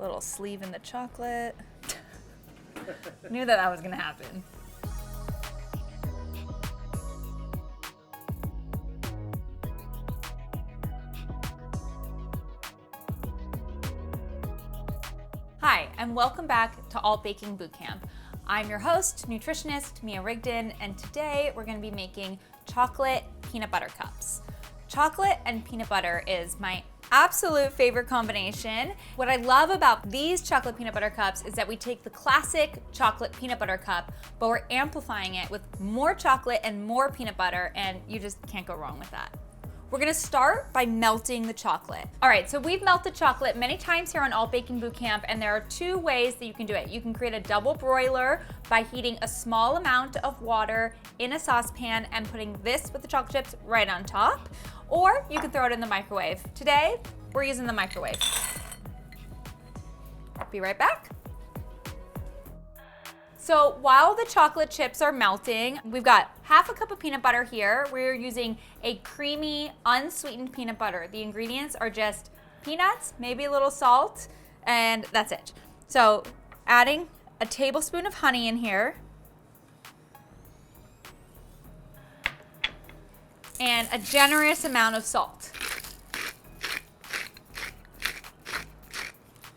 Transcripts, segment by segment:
Little sleeve in the chocolate. Knew that was gonna happen. Hi, and welcome back to Alt Baking Bootcamp. I'm your host, Nutritionist Mia Rigden, and today we're gonna be making chocolate peanut butter cups. Chocolate and peanut butter is my absolute favorite combination. What I love about these chocolate peanut butter cups is that we take the classic chocolate peanut butter cup, but we're amplifying it with more chocolate and more peanut butter, and you just can't go wrong with that. We're gonna start by melting the chocolate. All right, so we've melted chocolate many times here on Alt Baking Bootcamp, and there are two ways that you can do it. You can create a double broiler by heating a small amount of water in a saucepan and putting this with the chocolate chips right on top, or you can throw it in the microwave. Today, we're using the microwave. Be right back. So while the chocolate chips are melting, we've got half a cup of peanut butter here. We're using a creamy, unsweetened peanut butter. The ingredients are just peanuts, maybe a little salt, and that's it. So adding a tablespoon of honey in here, and a generous amount of salt.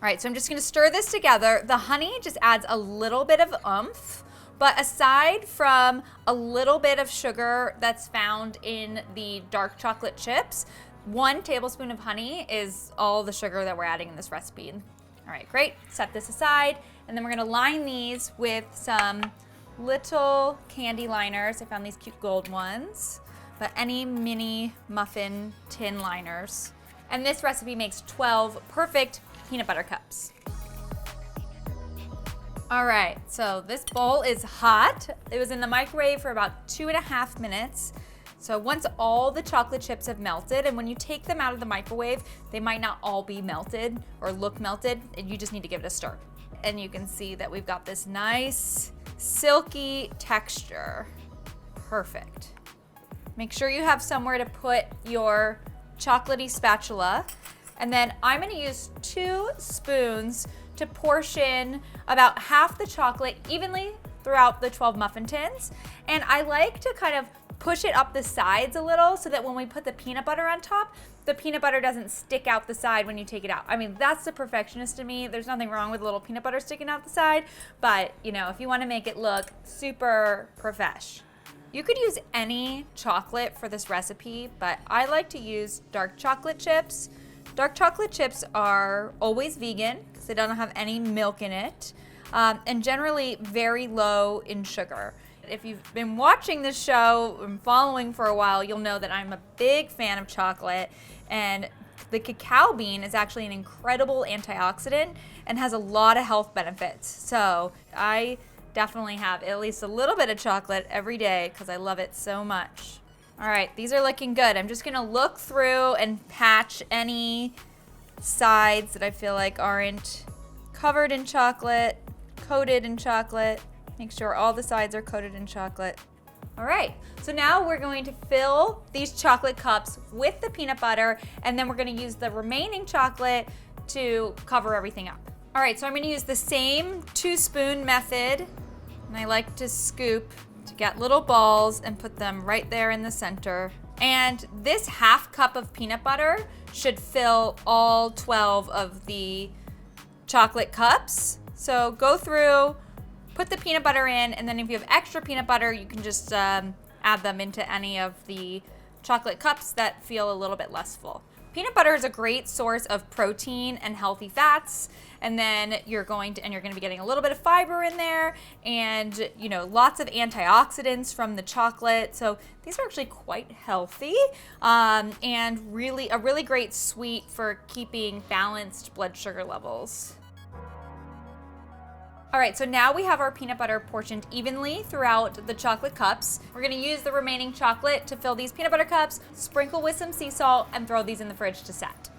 All right, so I'm just gonna stir this together. The honey just adds a little bit of oomph, but aside from a little bit of sugar that's found in the dark chocolate chips, 1 tablespoon of honey is all the sugar that we're adding in this recipe. All right, great, set this aside, and then we're gonna line these with some little candy liners. I found these cute gold ones, but any mini muffin tin liners. And this recipe makes 12 perfect peanut butter cups. All right, so this bowl is hot. It was in the microwave for about 2.5 minutes. So once all the chocolate chips have melted, and when you take them out of the microwave, they might not all be melted or look melted, and you just need to give it a stir. And you can see that we've got this nice silky texture. Perfect. Make sure you have somewhere to put your chocolatey spatula. And then I'm gonna use 2 spoons to portion about half the chocolate evenly throughout the 12 muffin tins. And I like to kind of push it up the sides a little so that when we put the peanut butter on top, the peanut butter doesn't stick out the side when you take it out. I mean, that's the perfectionist in me. There's nothing wrong with a little peanut butter sticking out the side, but you know, if you wanna make it look super profesh. You could use any chocolate for this recipe, but I like to use dark chocolate chips. Dark chocolate chips are always vegan because they don't have any milk in it, and generally very low in sugar. If you've been watching this show and following for a while, you'll know that I'm a big fan of chocolate, and the cacao bean is actually an incredible antioxidant and has a lot of health benefits. So I definitely have at least a little bit of chocolate every day because I love it so much. All right, these are looking good. I'm just gonna look through and patch any sides that I feel like aren't covered in chocolate, coated in chocolate. Make sure all the sides are coated in chocolate. All right, so now we're going to fill these chocolate cups with the peanut butter, and then we're gonna use the remaining chocolate to cover everything up. All right, so I'm gonna use the same 2-spoon method, and I like to scoop to get little balls and put them right there in the center. And this half cup of peanut butter should fill all 12 of the chocolate cups. So go through, put the peanut butter in, and then if you have extra peanut butter, you can just add them into any of the chocolate cups that feel a little bit less full. Peanut butter is a great source of protein and healthy fats, and then you're going to be getting a little bit of fiber in there, and you know, lots of antioxidants from the chocolate. So these are actually quite healthy, and really a really great sweet for keeping balanced blood sugar levels. All right, so now we have our peanut butter portioned evenly throughout the chocolate cups. We're gonna use the remaining chocolate to fill these peanut butter cups, sprinkle with some sea salt, and throw these in the fridge to set.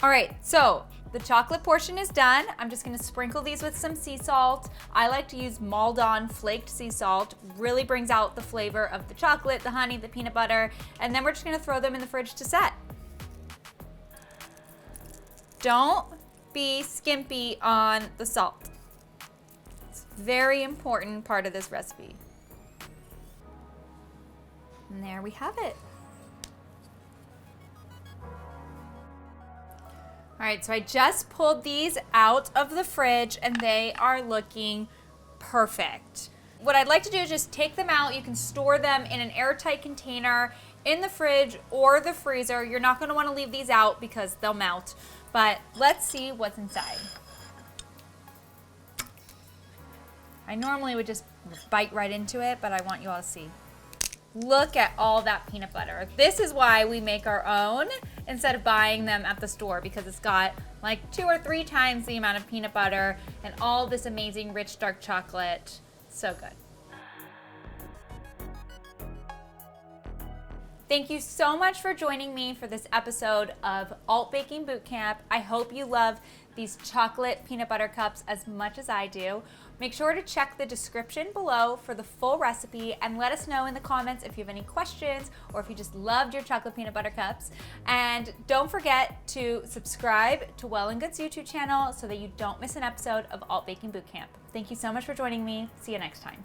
All right, so The chocolate portion is done. I'm just gonna sprinkle these with some sea salt. I like to use Maldon flaked sea salt. Really brings out the flavor of the chocolate, the honey, the peanut butter, and then we're just gonna throw them in the fridge to set. Don't be skimpy on the salt. It's a very important part of this recipe. And there we have it. All right, so I just pulled these out of the fridge and they are looking perfect. What I'd like to do is just take them out. You can store them in an airtight container in the fridge or the freezer. You're not gonna wanna leave these out because they'll melt, but let's see what's inside. I normally would just bite right into it, but I want you all to see. Look at all that peanut butter. This is why we make our own instead of buying them at the store, because it's got like 2 or 3 times the amount of peanut butter and all this amazing rich dark chocolate. So good. Thank you so much for joining me for this episode of Alt Baking Bootcamp. I hope you love these chocolate peanut butter cups as much as I do. Make sure to check the description below for the full recipe and let us know in the comments if you have any questions or if you just loved your chocolate peanut butter cups. And don't forget to subscribe to Well+Good's YouTube channel so that you don't miss an episode of Alt Baking Bootcamp. Thank you so much for joining me. See you next time.